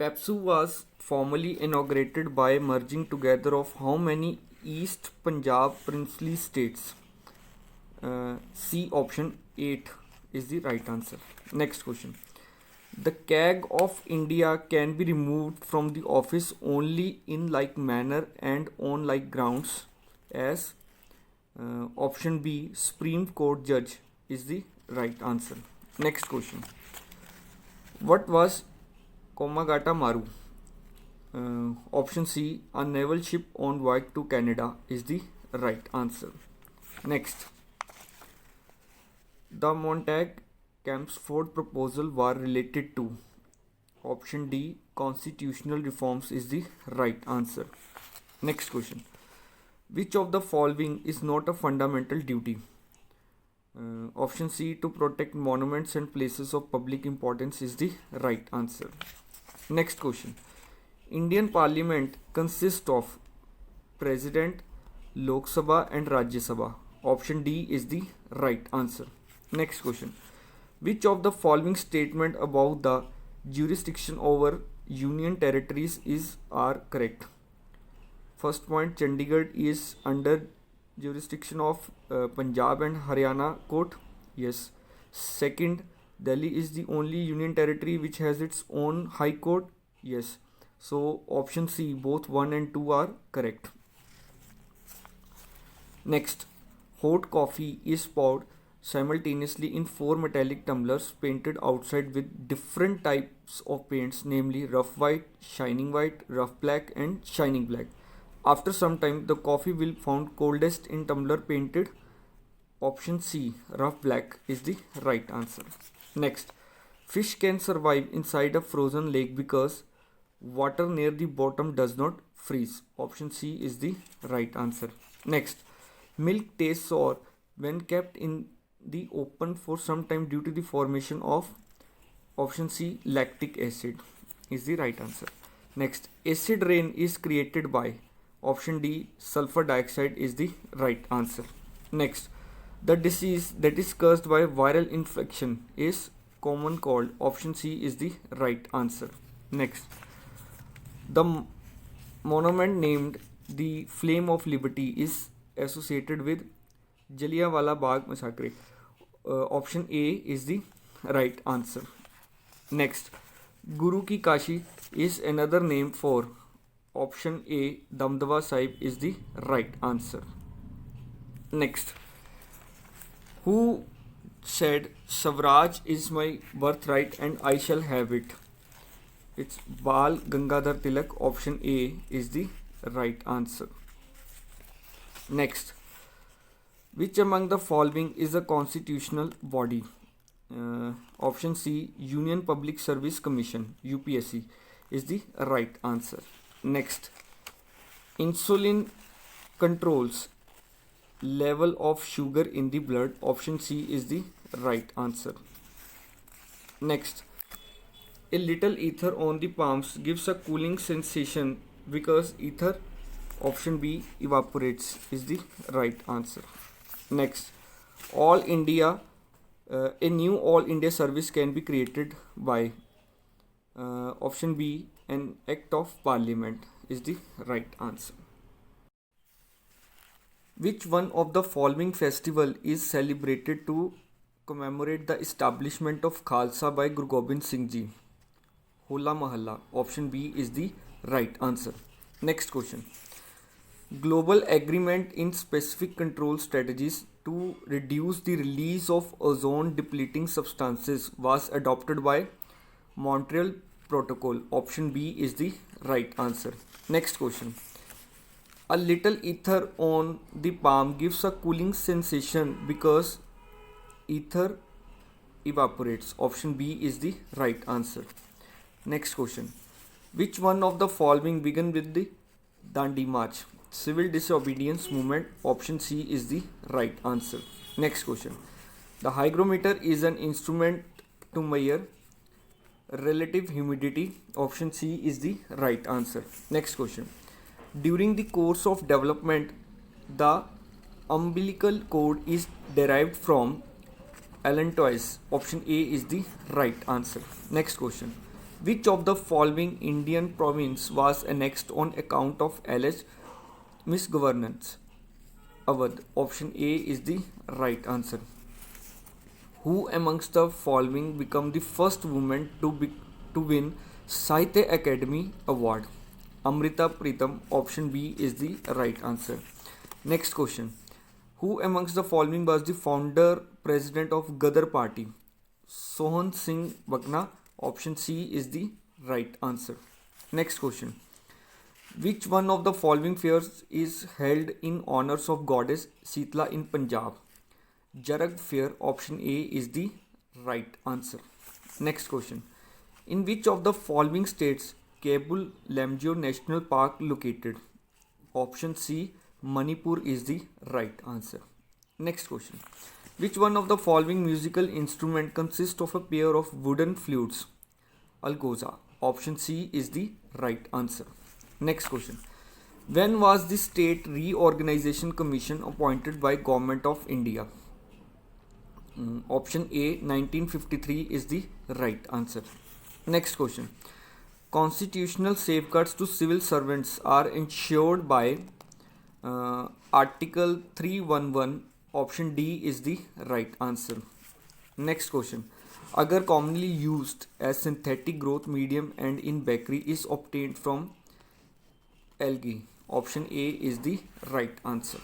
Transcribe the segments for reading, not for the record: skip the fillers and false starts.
PEPSU was formally inaugurated by merging together of how many East Punjab princely states? C option 8 is the right answer. Next question. The CAG of India can be removed from the office only in like manner and on like grounds as option B Supreme Court judge is the right answer. Next question. What was Komagata Maru? Option C a naval ship on voyage to Canada is the right answer. Next. The Montague-Chelmsford proposal were related to option D constitutional reforms is the right answer. Next question. Which of the following is not a fundamental duty? Option C to protect monuments and places of public importance is the right answer. Next question. Indian Parliament consists of President, Lok Sabha and Rajya Sabha. Option D is the right answer. Next question. Which of the following statement about the jurisdiction over union territories are correct? First point, Chandigarh is under jurisdiction of Punjab and Haryana court. Yes. Second, Delhi is the only union territory which has its own high court. Yes. So option C, both 1 and 2 are correct. Next, hot coffee is poured simultaneously in 4 metallic tumblers painted outside with different types of paints, namely rough white, shining white, rough black and shining black. After some time, the coffee will found coldest in tumbler painted. Option C, rough black is the right answer. Next, fish can survive inside a frozen lake because water near the bottom does not freeze. Option C is the right answer. Next, milk tastes sour when kept in the open for some time due to the formation of option C lactic acid is the right answer. Next, acid rain is created by option D sulfur dioxide is the right answer. Next, the disease that is caused by viral infection is common cold. Option C is the right answer. Next, the monument named the Flame of Liberty is associated with Jallianwala Bagh massacre. Option A is the right answer. Next, Guru Ki Kashi is another name for option A Damdava Sahib is the right answer. Next, who said Swaraj is my birthright and I shall have it? It's Bal Gangadhar Tilak. Option A is the right answer. Next, which among the following is a constitutional body? Option C Union Public Service Commission UPSC is the right answer. Next, insulin controls level of sugar in the blood. Option C is the right answer. Next, a little ether on the palms gives a cooling sensation because ether option B evaporates is the right answer. Next, a new all India service can be created by option B an act of parliament is the right answer. Which one of the following festival is celebrated to commemorate the establishment of Khalsa by Guru Gobind Singh Ji? Hola Mahalla. Option B is the right answer. Next question. Global agreement in specific control strategies to reduce the release of ozone depleting substances was adopted by Montreal Protocol. Option B is the right answer. Next question. A little ether on the palm gives a cooling sensation because ether evaporates. Option B is the right answer. Next question. Which one of the following began with the Dandi March? Civil disobedience movement. Option C is the right answer. Next question. The hygrometer is an instrument to measure relative humidity. Option C is the right answer. Next question. During the course of development, the umbilical cord is derived from allantois. Option A is the right answer. Next question. Which of the following Indian province was annexed on account of alleged misgovernance? Awadh. Option A is the right answer. Who amongst the following become the first woman to win Sahitya Academy Award? Amrita Pritam. Option B is the right answer. Next question. Who amongst the following was the founder president of Gadar Party? Sohan Singh Bagna. Option C is the right answer. Next question. Which one of the following fairs is held in honors of goddess Sitla in Punjab? Jarag fair. Option A is the right answer. Next question. In which of the following states Kabul Lamjao National Park located? Option C, Manipur is the right answer. Next question. Which one of the following musical instrument consists of a pair of wooden flutes? Algoza. Option C is the right answer. Next question. When was the State Reorganization Commission appointed by Government of India? Option A 1953 is the right answer. Next question. Constitutional safeguards to civil servants are ensured by Article 311. Option D is the right answer. Next question. Agar commonly used as synthetic growth medium and in bakery is obtained from algae. Option A is the right answer.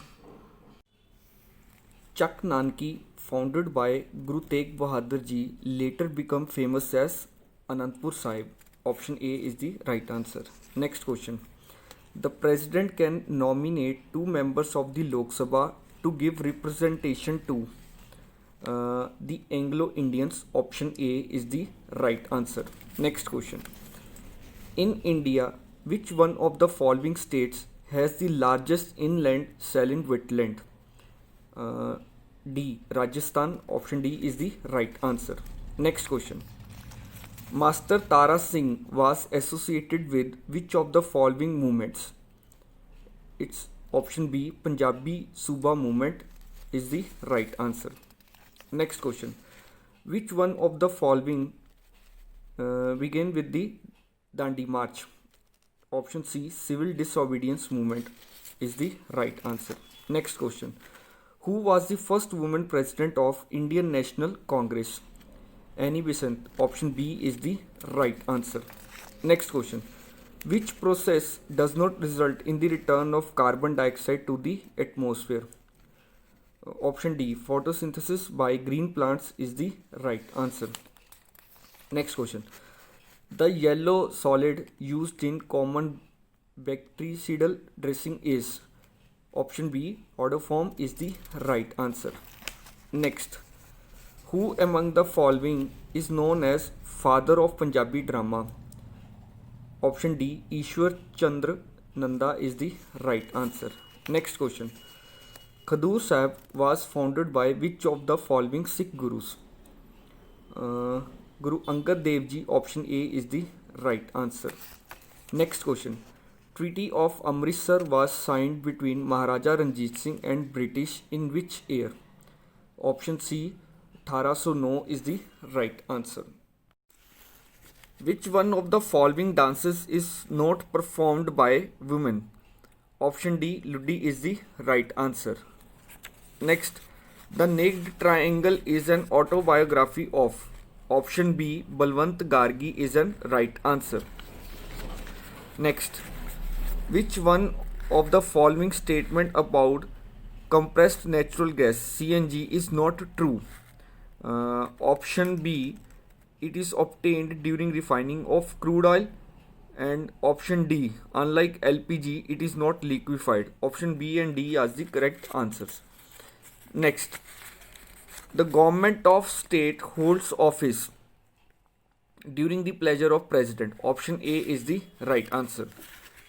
Chak Nanki, founded by Guru Tegh Bahadur Ji, later become famous as Anandpur Sahib. Option A is the right answer. Next question. The president can nominate 2 members of the Lok Sabha to give representation to the Anglo-Indians. Option A is the right answer. Next question. In India, which one of the following states has the largest inland saline wetland? D. Rajasthan. Option D is the right answer. Next question. Master Tara Singh was associated with which of the following movements? It's option B, Punjabi Suba movement is the right answer. Next question. Which one of the following began with the Dandi March? Option C, Civil Disobedience movement is the right answer. Next question. Who was the first woman president of Indian National Congress? Annie Besant. Option B is the right answer. Next question. Which process does not result in the return of carbon dioxide to the atmosphere? Option D, photosynthesis by green plants is the right answer. Next question. The yellow solid used in common bactericidal dressing is? Option B, iodoform is the right answer. Next. Who among the following is known as father of Punjabi drama? Option D, Ishwar Chandra Nanda is the right answer. Next question. Khadur Sahib was founded by which of the following Sikh Gurus? Guru Angad Dev Ji. Option A is the right answer. Next question. Treaty of Amritsar was signed between Maharaja Ranjit Singh and British in which year? Option C, 1809 is the right answer. Which one of the following dances is not performed by women? Option D, Luddi is the right answer. Next, The Naked Triangle is an autobiography of? Option B, Balwant Gargi is an right answer. Next, which one of the following statement about compressed natural gas CNG is not true? Option B, it is obtained during refining of crude oil. And option D, unlike LPG, it is not liquefied. Option B and D are the correct answers. Next, the government of state holds office during the pleasure of president. Option A is the right answer.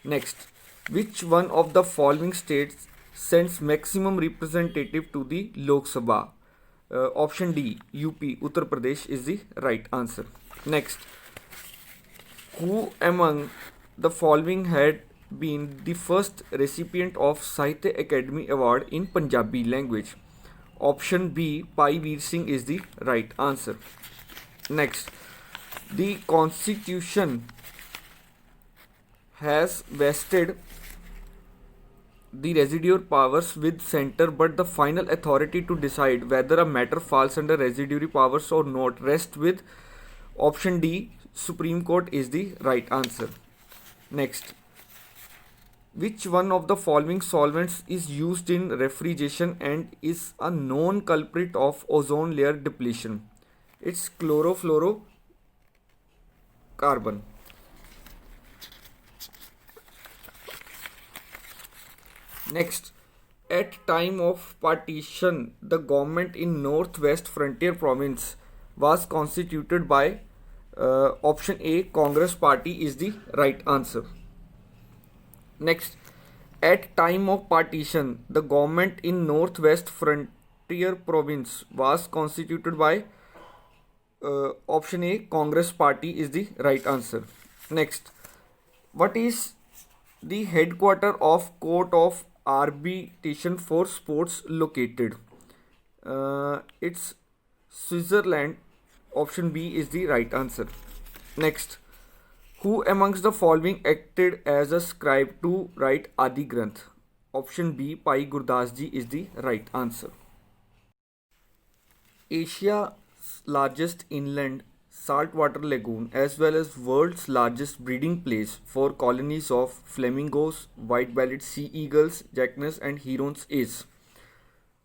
Next, which one of the following states sends maximum representative to the Lok Sabha? Option D, UP, Uttar Pradesh is the right answer. Next, who among the following had been the first recipient of Sahitya Academy Award in Punjabi language? Option B, Pai Veer Singh is the right answer. Next, The constitution has vested the residual powers with center, but the final authority to decide whether a matter falls under residuary powers or not rests with option D, Supreme Court is the right answer. Next, which one of the following solvents is used in refrigeration and is a known culprit of ozone layer depletion? It's chlorofluorocarbon. Next, at time of partition, the government in Northwest Frontier Province was constituted by option A, Congress Party is the right answer. Next, at time of partition, the government in Northwest Frontier Province was constituted by option A, Congress Party is the right answer. Next, what is the headquarter of Court of Arbitration for Sports located? It's Switzerland. Option B is the right answer. Next, who amongst the following acted as a scribe to write Adi Granth? Option B, Pai Gurdas Ji is the right answer. Asia's largest inland saltwater lagoon as well as world's largest breeding place for colonies of flamingos, white-bellied sea eagles, jacks and herons is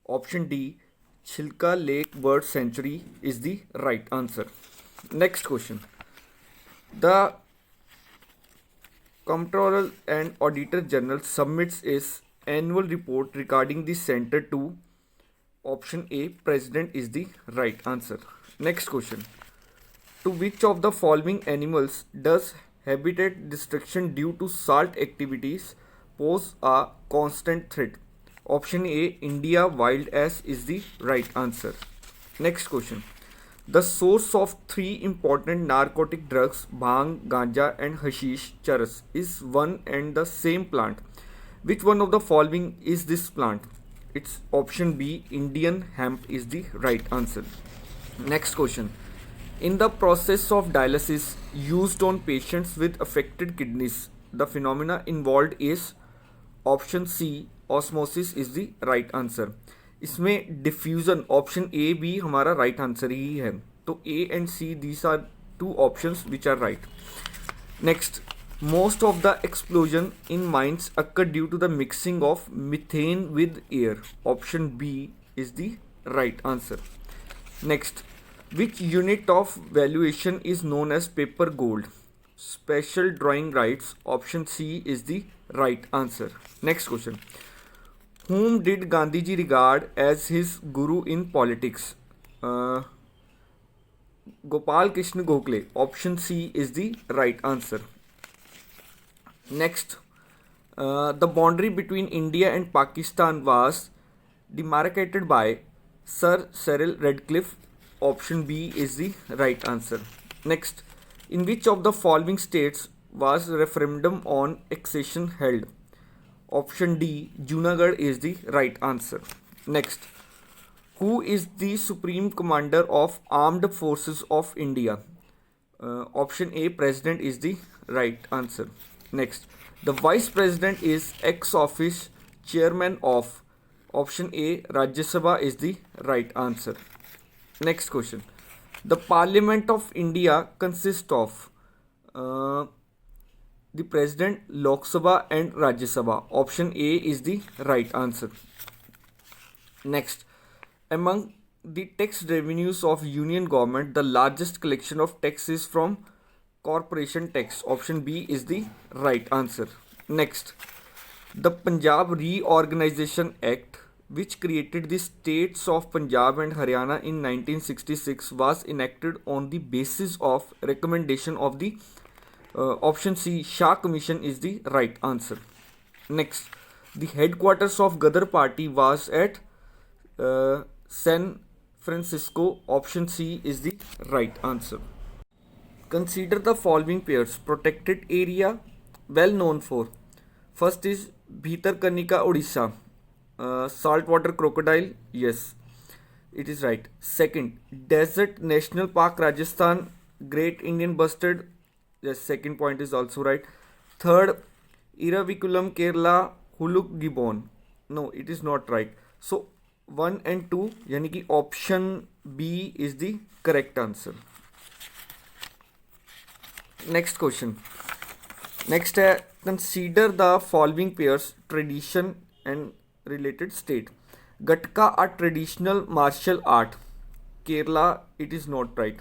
option D, Chilka Lake Bird Sanctuary is the right answer. Next question. The Comptroller and Auditor General submits his annual report regarding the center to option A, President is the right answer. Next question. To which of the following animals does habitat destruction due to salt activities pose a constant threat? Option A, India wild ass is the right answer. Next question. The source of three important narcotic drugs, bhang, ganja and hashish charas, is one and the same plant. Which one of the following is this plant? It's option B, Indian hemp is the right answer. Next question. In the process of dialysis used on patients with affected kidneys, the phenomena involved is option C, osmosis is the right answer. इसमें diffusion option A भी हमारा right answer ही है, तो A and C these are two options which are right. Next, most of the explosion in mines occur due to the mixing of methane with air. Option B is the right answer. Next, which unit of valuation is known as paper gold? Special drawing rights. Option C is the right answer. Next question. Whom did Gandhiji regard as his guru in politics? Gopal Krishna Gokhale. Option C is the right answer. Next, the boundary between India and Pakistan was demarcated by Sir Cyril Radcliffe. Option B is the right answer. Next, in which of the following states was referendum on accession held? Option D, Junagadh is the right answer. Next, who is the Supreme Commander of Armed Forces of India? Option A, President is the right answer. Next, the Vice President is ex office Chairman of. Option A, Rajya Sabha is the right answer. Next question. The Parliament of India consists of the President, Lok Sabha and Rajya Sabha. Option A is the right answer. Next, among the tax revenues of Union Government, the largest collection of tax is from corporation tax. Option B is the right answer. Next, the Punjab Reorganization Act, which created the states of Punjab and Haryana in 1966, was enacted on the basis of recommendation of the option C, Shah Commission is the right answer. Next, the headquarters of Ghadar Party was at San Francisco. Option C is the right answer. Consider the following pairs. Protected area well known for. First is Bhitarkanika, Odisha. Saltwater crocodile. Yes, it is right. Second, Desert National Park, Rajasthan. Great Indian Bustard. Yes, second point is also right. Third, Iraviculum Kerala Huluk Gibbon. No, it is not right. So 1 and 2 यानी कि option B is the correct answer. Next question. Next है consider the following pairs tradition and related state. Gatka a traditional martial art. Kerala it is not right.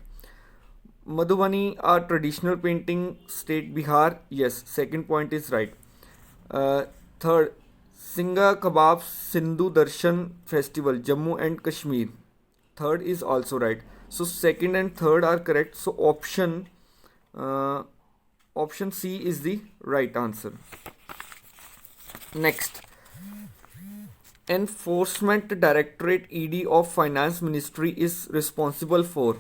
Madhubani a traditional painting state Bihar. Yes, second point is right. Third, Singha Kebab Sindhu Darshan Festival Jammu and Kashmir. Third is also right. So second and third are correct. So option C is the right answer. Next, Enforcement Directorate ED of Finance Ministry is responsible for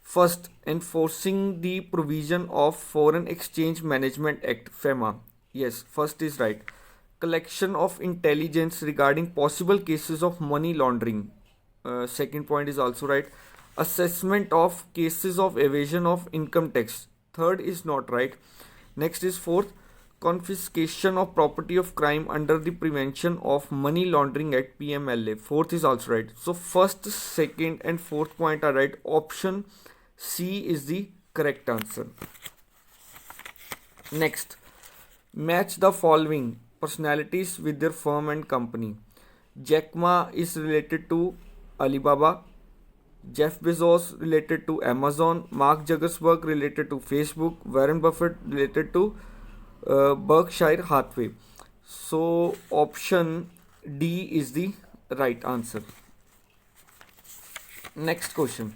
first, enforcing the provision of Foreign Exchange Management Act FEMA. Yes, first is right. Collection of intelligence regarding possible cases of money laundering. Second point is also right. Assessment of cases of evasion of income tax. Third is not right. Next is fourth, confiscation of property of crime under the Prevention of Money Laundering Act PMLA. Fourth is also right. So first, second and fourth point are right. Option C is the correct answer. Next, match the following personalities with their firm and company. Jack Ma is related to Alibaba. Jeff Bezos related to Amazon. Mark Zuckerberg related to Facebook. Warren Buffett related to Berkshire Hathaway. So option D is the right answer. Next question.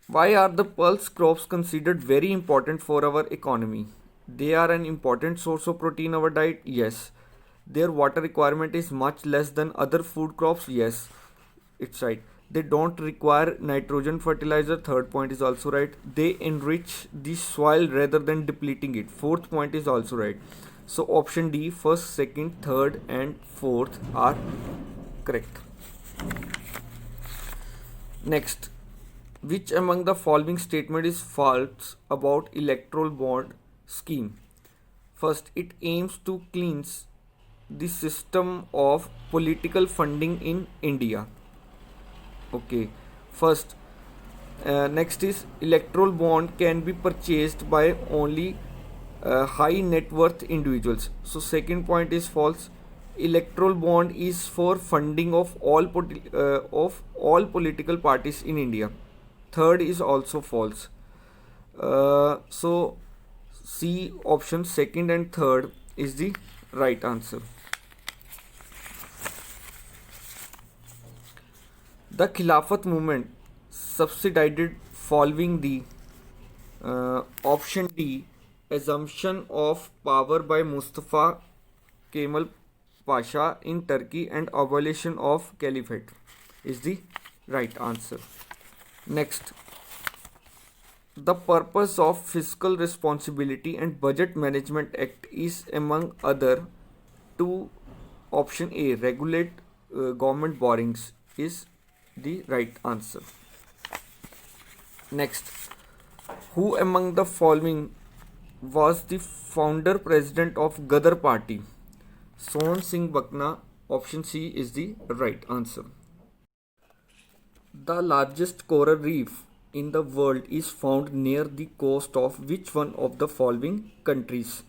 Why are the pulse crops considered very important for our economy? They are an important source of protein in our diet. Yes. Their water requirement is much less than other food crops. Yes, it's right. They don't require nitrogen fertilizer. Third point is also right. They enrich the soil rather than depleting it. Fourth point is also right. So option D, first, second, third and fourth are correct. Next, which among the following statement is false about electoral bond scheme? First, it aims to cleanse the system of political funding in India. Okay, first, next is electoral bond can be purchased by only high net worth individuals. So second point is false. Electoral bond is for funding of all political parties in India. Third is also false. So C option second and third is the right answer. The Khilafat movement subsidized following the option D, assumption of power by Mustafa Kemal Pasha in Turkey and abolition of caliphate is the right answer. Next, the purpose of Fiscal Responsibility and Budget Management Act is among other to option A, regulate government borrowings is the right answer. Next, who among the following was the founder president of Gadar Party? Son Singh Bakna. Option C is the right answer. The largest coral reef in the world is found near the coast of which one of the following countries?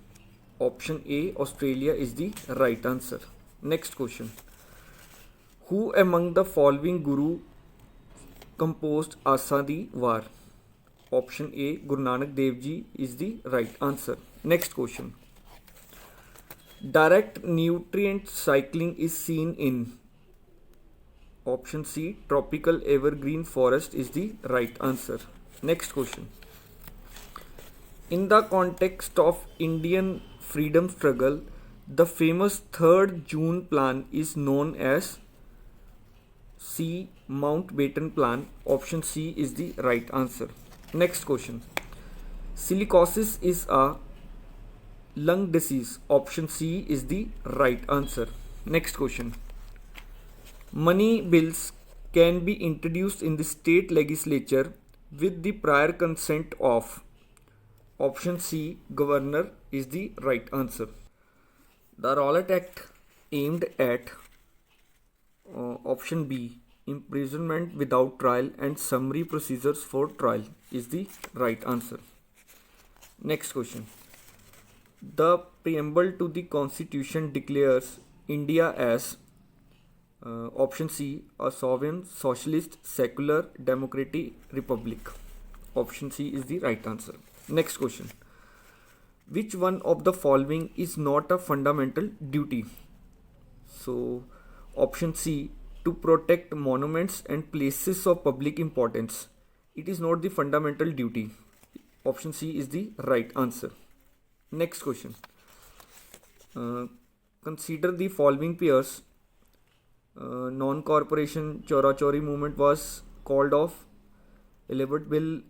Option A, Australia is the right answer. Next question. Who among the following guru composed Asa Di War? Option A, Guru Nanak Dev Ji is the right answer. Next question. Direct nutrient cycling is seen in option C, tropical evergreen forest is the right answer. Next question. In the context of Indian freedom struggle, the famous 3rd June plan is known as C, Mountbatten plan. Option C is the right answer. Next question. Silicosis is a lung disease. Option C is the right answer. Next question. Money bills can be introduced in the state legislature with the prior consent of. Option C, governor, is the right answer. The Rowlatt Act aimed at option B, imprisonment without trial and summary procedures for trial, is the right answer. Next question. The preamble to the Constitution declares India as option C, a sovereign, socialist, secular, democratic republic. Option C is the right answer. Next question. Which one of the following is not a fundamental duty? So, option C, to protect monuments and places of public importance. It is not the fundamental duty. Option C is the right answer. Next question. Consider the following pairs. Non-corporation Chora Chori movement was called off. Elizabeth Bill,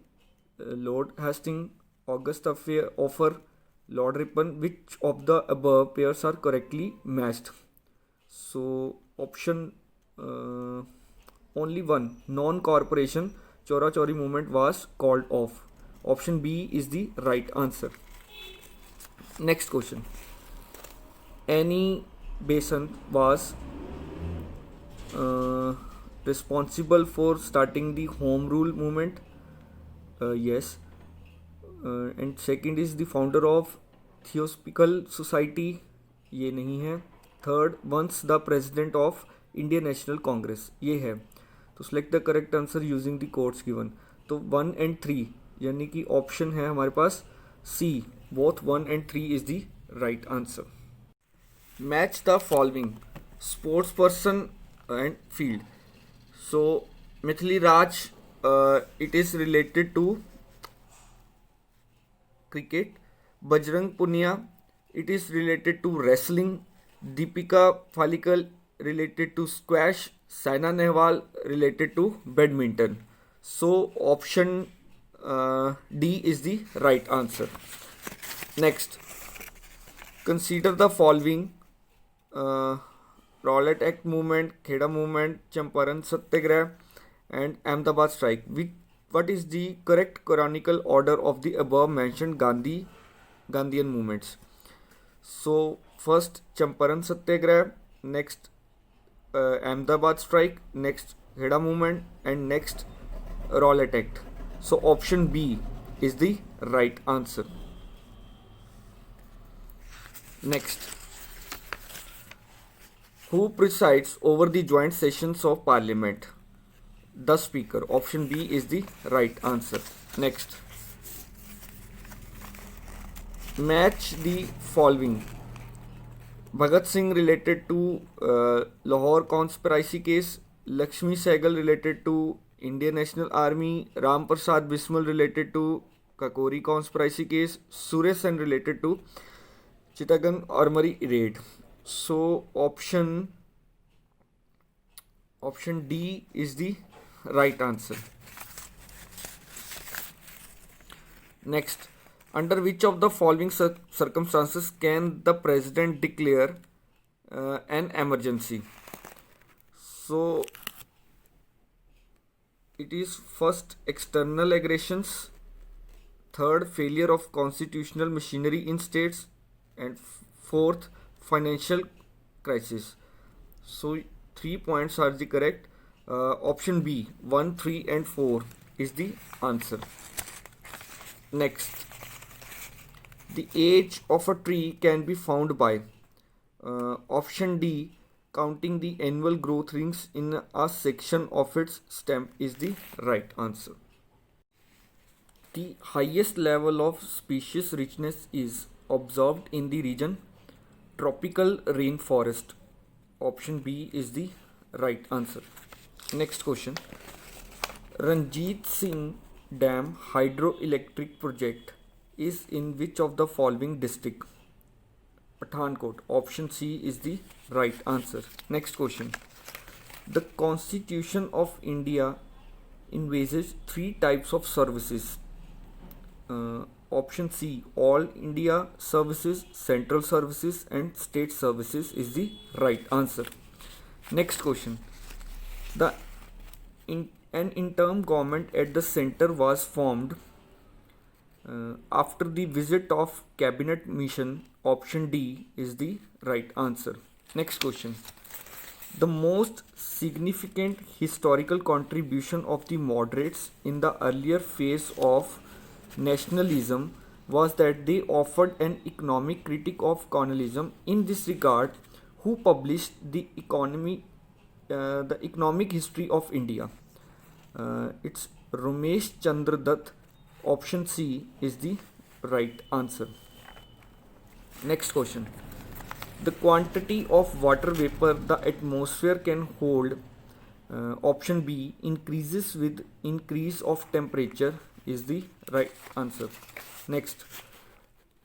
Lord Hastings, August offer, Lord Ripon. Which of the above pairs are correctly matched? So option only one, non-corporation Chora Chori movement was called off. Option B is the right answer. Next question. Annie Besant was responsible for starting the Home Rule movement. Yes. And second is the founder of Theosophical Society. ये नहीं है. Third, once the president of Indian National Congress. ये है. तो select the correct answer using the codes given. तो 1 and 3 यानी कि option है हमारे पास C. Both 1 and 3 is the right answer. Match the following sports person and field. So Mithili Raj, it is related to cricket. Bajrang Punia, it is related to wrestling. Deepika Phallikal related to squash. Saina Nehwal related to badminton. So option D is the right answer. Next, consider the following. Rowlatt Act movement, Kheda movement, Champaran Satyagraha and Ahmedabad strike. What is the correct canonical order of the above mentioned Gandhian movements? So first Champaran Satyagraha, next Ahmedabad strike, next Kheda movement and next Rowlatt Act. So option B is the right answer. Next, who presides over the joint sessions of Parliament? The Speaker. Option B is the right answer. Next, match the following. Bhagat Singh related to Lahore conspiracy case, Lakshmi Sehgal related to Indian National Army, Ram Prasad Bismal related to Kakori conspiracy case, Suresh Sen related to Chittagong Armory raid. So option D is the right answer. Next, under which of the following circumstances can the president declare an emergency? So it is first external aggressions, third failure of constitutional machinery in states, and fourth financial crisis. So 3 points are the correct. Option B, 1, 3 and 4 is the answer. Next, the age of a tree can be found by option D, counting the annual growth rings in a section of its stem is the right answer. The highest level of species richness is observed in the region tropical rainforest. Option B is the right answer. Next question. Ranjit Singh Dam hydroelectric project is in which of the following district? Pathankot. Option C is the right answer. Next question. The Constitution of India envisages 3 types of services. Option C, all India services, central services and state services is the right answer. Next question. The An interim government at the center was formed after the visit of cabinet mission. Option D is the right answer. Next question. The most significant historical contribution of the moderates in the earlier phase of nationalism was that they offered an economic critique of colonialism. In this regard, who published the economic history of India? It's Ramesh Chandra Dutt. Option C is the right answer. Next question. The quantity of water vapor the atmosphere can hold, option B, increases with increase of temperature is the right answer. Next,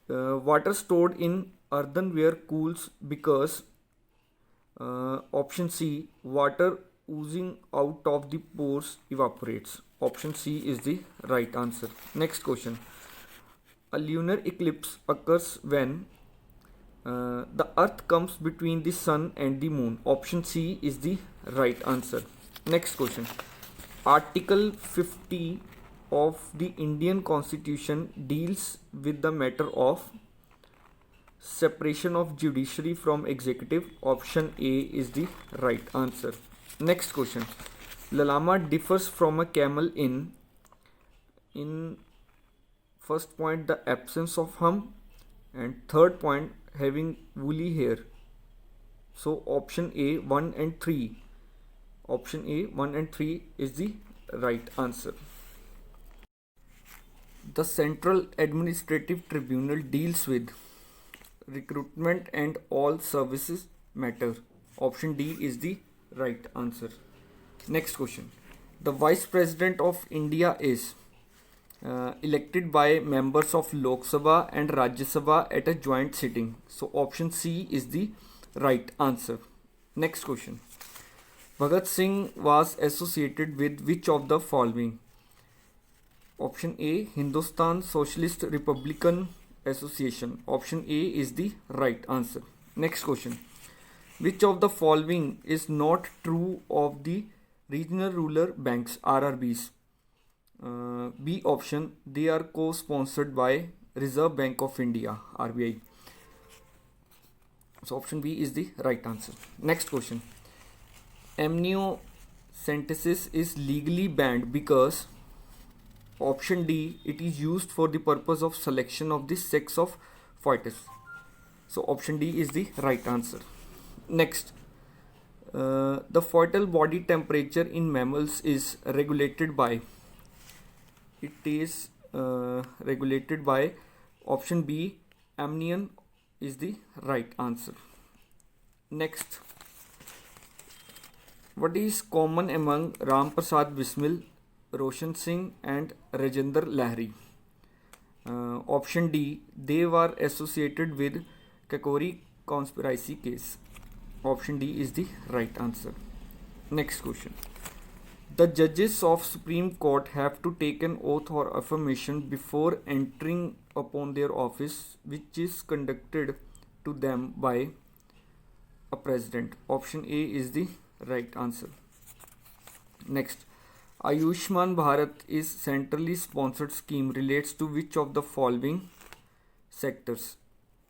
water stored in earthenware cools because, option C, water oozing out of the pores evaporates. Option C is the right answer. Next question. A lunar eclipse occurs when the earth comes between the sun and the moon. Option C is the right answer. Next question. Article 50 of the Indian Constitution deals with the matter of separation of judiciary from executive. Option A is the right answer. Next question. Lalama differs from a camel in first point, the absence of hump, and third point, having woolly hair. So option A 1 and 3. Option A 1 and 3 is the right answer. The Central Administrative Tribunal deals with recruitment and all services matter. Option D is the right answer. Next question. The Vice President of India is elected by members of Lok Sabha and Rajya Sabha at a joint sitting. So option C is the right answer. Next question. Bhagat Singh was associated with which of the following? Option A, Hindustan Socialist Republican Association. Option A is the right answer. Next question. Which of the following is not true of the regional rural banks, RRBs? B option, they are co-sponsored by Reserve Bank of India, RBI. So option B is the right answer. Next question. Amniocentesis is legally banned because, option D, it is used for the purpose of selection of the sex of fetus. So option D is the right answer. Next, the fetal body temperature in mammals is regulated by, it is regulated by, option B, amnion is the right answer. Next, what is common among Ram Prasad Bismil, Roshan Singh and Rajendra Lahiri? Option D, they were associated with Kakori conspiracy case. Option D is the right answer. Next question. The judges of Supreme Court have to take an oath or affirmation before entering upon their office, which is conducted to them by a president. Option A is the right answer. Next, Ayushman Bharat is centrally sponsored scheme relates to which of the following sectors?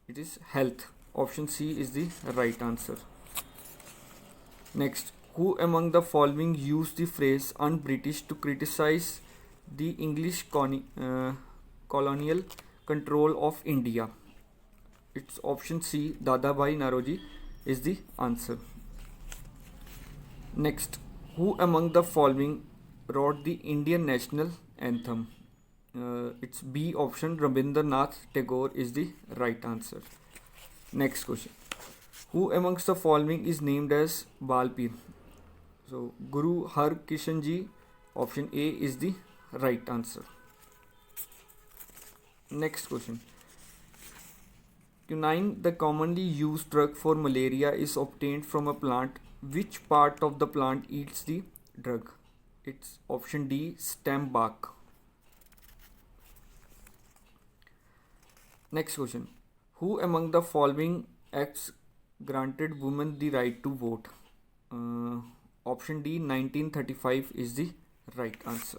It is health. Option C is the right answer. Next, who among the following used the phrase un-British to criticize the English colonial control of India? It's option C, Dadabhai Naoroji is the answer. Next, who among the following wrote the Indian national anthem? It's B option, Rabindranath Tagore is the right answer. Next question. Who amongst the following is named as Balpir? So Guru Har Kishan Ji, option A is the right answer. Next question. Quinine, the commonly used drug for malaria, is obtained from a plant. Which part of the plant eats the drug? It's option D, stem bark. Next question. Who among the following acts granted women the right to vote? Option D, 1935 is the right answer.